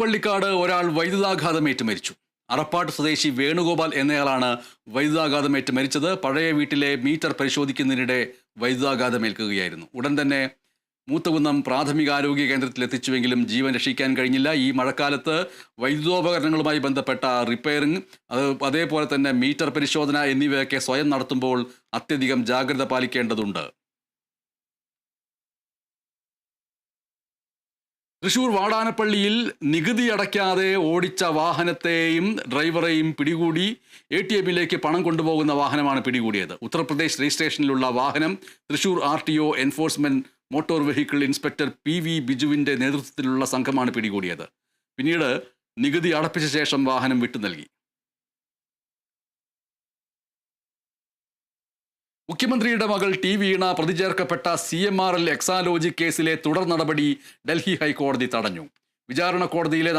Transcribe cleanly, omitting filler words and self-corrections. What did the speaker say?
പള്ളിക്കാട് ഒരാൾ വൈദ്യുതാഘാതമേറ്റ് മരിച്ചു. അറപ്പാട്ട് സ്വദേശി വേണുഗോപാൽ എന്നയാളാണ് വൈദ്യുതാഘാതമേറ്റ് മരിച്ചത്. പഴയ വീട്ടിലെ മീറ്റർ പരിശോധിക്കുന്നതിനിടെ വൈദ്യുതാഘാതമേൽക്കുകയായിരുന്നു. ഉടൻ തന്നെ മൂത്തകുന്നം പ്രാഥമികാരോഗ്യ കേന്ദ്രത്തിൽ എത്തിച്ചുവെങ്കിലും ജീവൻ രക്ഷിക്കാൻ കഴിഞ്ഞില്ല. ഈ മഴക്കാലത്ത് വൈദ്യുതോപകരണങ്ങളുമായി ബന്ധപ്പെട്ട റിപ്പയറിംഗ്, അതേപോലെ തന്നെ മീറ്റർ പരിശോധന എന്നിവയൊക്കെ സ്വയം നടത്തുമ്പോൾ അത്യധികം ജാഗ്രത പാലിക്കേണ്ടതുണ്ട്. തൃശൂർ വാടാനപ്പള്ളിയിൽ നികുതി അടയ്ക്കാതെ ഓടിച്ച വാഹനത്തെയും ഡ്രൈവറെയും പിടികൂടി. ATMിലേക്ക് പണം കൊണ്ടുപോകുന്ന വാഹനമാണ് പിടികൂടിയത്. ഉത്തർപ്രദേശ് രജിസ്ട്രേഷനിലുള്ള വാഹനം Thrissur RTO enforcement motor vehicle inspector PV ബിജുവിന്റെ നേതൃത്വത്തിലുള്ള സംഘമാണ് പിടികൂടിയത്. പിന്നീട് നികുതി അടപ്പിച്ച ശേഷം വാഹനം വിട്ടു നൽകി. മുഖ്യമന്ത്രിയുടെ മകൾ T വീണ പ്രതി ചേർക്കപ്പെട്ട CMRL എക്സാലോജി കേസിലെ തുടർ നടപടി ഡൽഹി ഹൈക്കോടതി തടഞ്ഞു. വിചാരണ കോടതിയിലെ